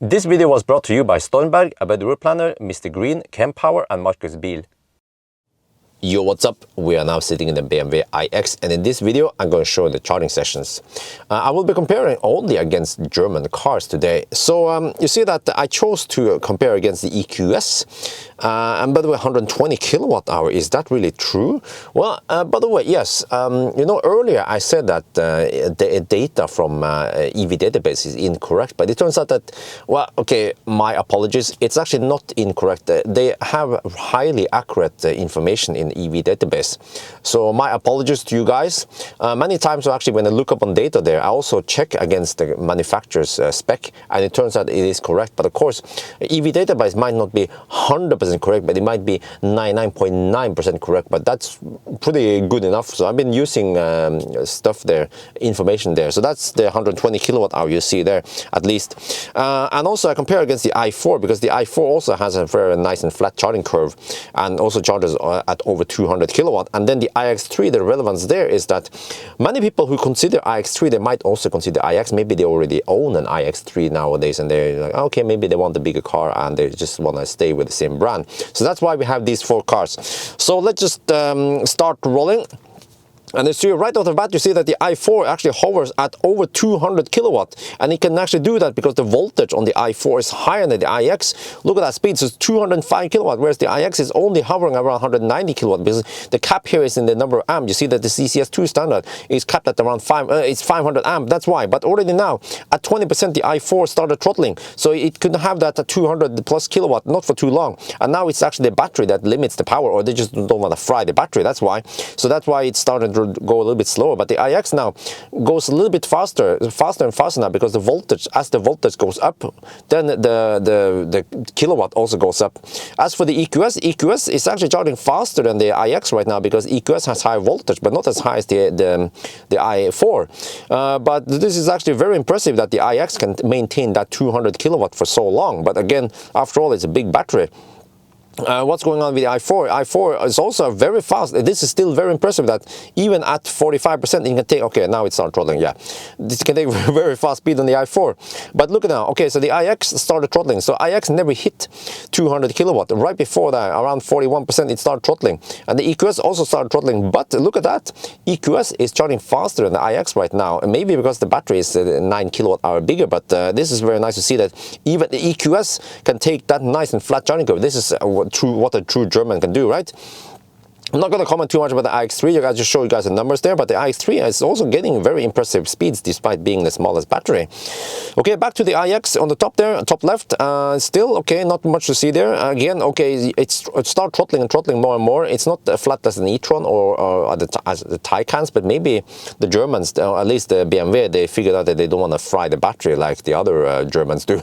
This video was brought to you by Stormberg, a route planner, MisterGreen, Kempower and Marcus Bil. Yo, what's up? We are now sitting in the BMW iX, and in this video I'm going to show the charging sessions. I will be comparing only against German cars today. So you see that I chose to compare against the EQS, and by the way, 120 kilowatt hour, is that really true? Well, by the way, yes, you know, earlier I said that the data from EV database is incorrect, but it turns out that, well, okay, my apologies, it's actually not incorrect. They have highly accurate information in EV database. So my apologies to you guys. Many times actually when I look up on data there, I also check against the manufacturer's spec, and it turns out it is correct. But of course, EV database might not be 100% correct, but it might be 99.9% correct, but that's pretty good enough. So I've been using stuff there, information there. So that's the 120 kilowatt hour you see there, at least. And also I compare against the i4, because the i4 also has a very nice and flat charging curve, and also charges at over 200 kilowatt. And then the iX3, the relevance there is that many people who consider iX3, they might also consider iX. Maybe they already own an iX3 nowadays, and they're like, okay, maybe they want a bigger car and they just want to stay with the same brand. So that's why we have these four cars. So let's just start rolling. And you see right off the bat, you see that the i4 actually hovers at over 200 kilowatt, and it can actually do that because the voltage on the i4 is higher than the iX. Look at that speed, so it's 205 kilowatt, whereas the iX is only hovering around 190 kilowatt, because the cap here is in the number of amp. You see that the CCS2 standard is capped at around 500 amp. That's why. But already now at 20%, the i4 started throttling, so it couldn't have that at 200 plus kilowatt, not for too long. And now it's actually the battery that limits the power, or they just don't want to fry the battery. That's why. So that's why it started to go a little bit slower. But the iX now goes a little bit faster and faster now, because the voltage, as the voltage goes up, then the kilowatt also goes up. As for the EQS is actually charging faster than the iX right now, because EQS has high voltage but not as high as the i4. But this is actually very impressive that the iX can maintain that 200 kilowatt for so long. But again, after all, it's a big battery. What's going on with the i4? i4 is also very fast. This is still very impressive that even at 45% it can take, okay, now it started throttling, yeah. This can take very fast speed on the i4. But look at now, okay, so the iX started throttling. So iX never hit 200 kilowatt. Right before that, around 41%, it started throttling. And the EQS also started throttling. But look at that, EQS is charging faster than the iX right now. And maybe because the battery is 9 kilowatt hour bigger, but this is very nice to see that even the EQS can take that nice and flat charging curve. This is what a true German can do, right? I'm not going to comment too much about the iX3. I just show you guys the numbers there, but the iX3 is also getting very impressive speeds despite being the smallest battery. Okay, back to the iX on the top there, top left. Still, okay, not much to see there. Again, okay, it started throttling and throttling more and more. It's not as flat as an e-tron or as the Taycans, but maybe the Germans, at least the BMW, they figured out that they don't want to fry the battery like the other Germans do.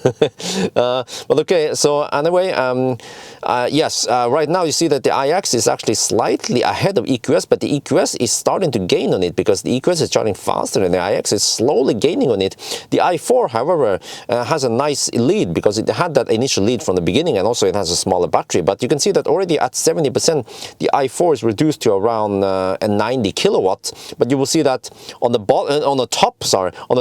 But okay, so anyway, yes, right now you see that the iX is actually slightly ahead of EQS, but the EQS is starting to gain on it, because the EQS is charging faster than the iX is slowly gaining on it. The i4, however, has a nice lead, because it had that initial lead from the beginning, and also it has a smaller battery. But you can see that already at 70%, the i4 is reduced to around 90 kilowatt. But you will see that on the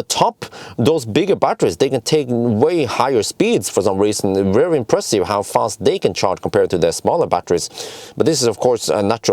top, those bigger batteries, they can take way higher speeds for some reason. Very impressive how fast they can charge compared to the smaller batteries. But this is of course a natural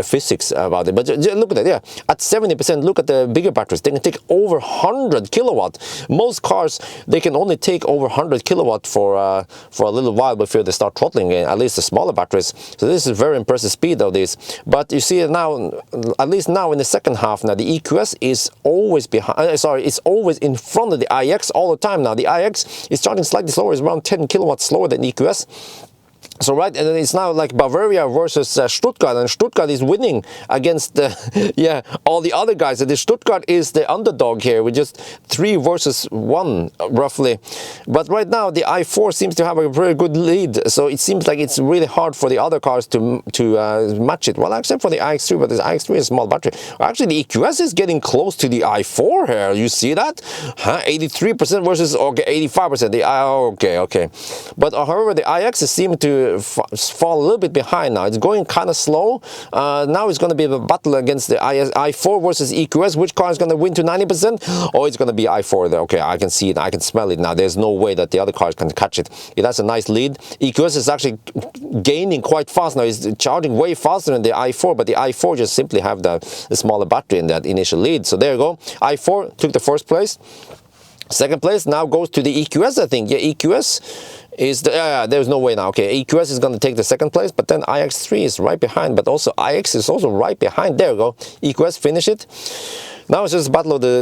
physics about it. But look at it, yeah, at 70%, look at the bigger batteries, they can take over 100 kilowatt. Most cars, they can only take over 100 kilowatt for a little while before they start throttling, at least the smaller batteries. So this is very impressive speed of this. But you see now, at least now in the second half, now the EQS is always behind, it's always in front of the iX all the time. Now the iX is charging slightly slower, it's around 10 kilowatts slower than EQS. So right, and it's now like Bavaria versus Stuttgart, and Stuttgart is winning against yeah, all the other guys. And the Stuttgart is the underdog here with just 3 versus 1 roughly. But right now the i4 seems to have a very good lead, so it seems like it's really hard for the other cars to match it. Well, except for the iX3, but the iX3 is a small battery. Actually, the EQS is getting close to the i4 here. You see that? 83% versus, okay, 85%. Okay. But however, the iX is seeming to to fall a little bit behind now. It's going kind of slow. Now it's going to be a battle against the i4 versus EQS. Which car is going to win to 90%? Oh, it's going to be i4 there. Okay, I can see it. I can smell it now. There's no way that the other cars can catch it. It has a nice lead. EQS is actually gaining quite fast now. It's charging way faster than the i4, but the i4 just simply have the smaller battery in that initial lead. So there you go. i4 took the first place. Second place now goes to the EQS, I think. Yeah, EQS is the, there's no way now. Okay, EQS is going to take the second place, but then iX3 is right behind, but also iX is also right behind. There you go. EQS finish it. Now it's just a battle of the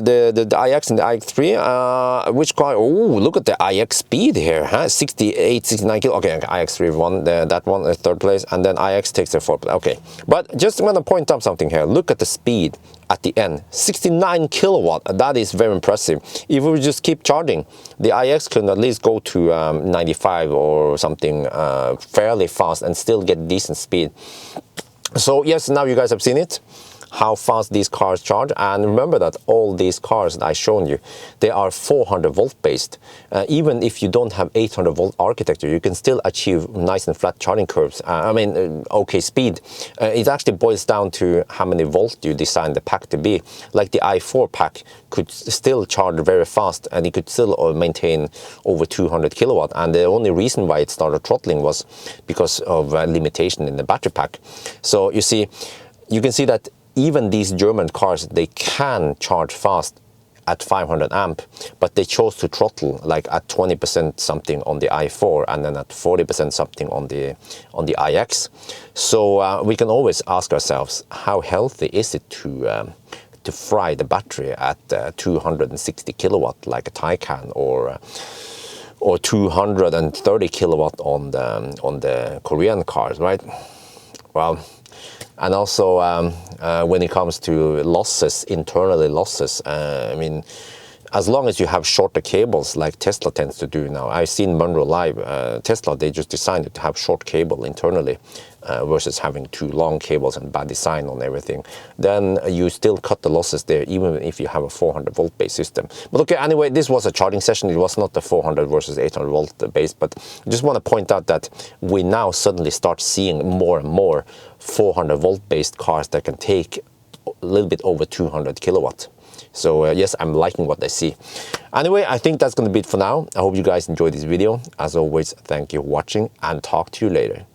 iX and the iX3. Which car? Oh, look at the iX speed here, huh? 68, 69 kilo. Okay, iX3 won that one, third place, and then iX takes the fourth place. Okay, but just want to point out something here. Look at the speed at the end, 69 kilowatt. That is very impressive. If we just keep charging, the iX can at least go to 95 or something fairly fast and still get decent speed. So yes, now you guys have seen it, how fast these cars charge. And remember that all these cars that I shown you, they are 400 volt based. Even if you don't have 800 volt architecture, you can still achieve nice and flat charging curves. Okay speed. It actually boils down to how many volts you design the pack to be. Like the i4 pack could still charge very fast, and it could still maintain over 200 kilowatt. And the only reason why it started throttling was because of limitation in the battery pack. So you see, you can see that even these German cars, they can charge fast at 500 amp, but they chose to throttle like at 20% something on the i4 and then at 40% something on the iX. So we can always ask ourselves, how healthy is it to fry the battery at 260 kilowatt like a Taycan, or 230 kilowatt on the Korean cars, right? Well. And also, when it comes to losses, internally losses, I mean, as long as you have shorter cables like Tesla tends to do now. I've seen Monroe Live. Tesla, they just decided to have short cable internally versus having too long cables and bad design on everything. Then you still cut the losses there, even if you have a 400 volt based system. But okay, anyway, this was a charging session. It was not the 400 versus 800 volt base, but I just want to point out that we now suddenly start seeing more and more 400 volt based cars that can take a little bit over 200 kilowatt. So yes, I'm liking what I see. Anyway, I think that's going to be it for now. I hope you guys enjoyed this video. As always, thank you for watching, and talk to you later.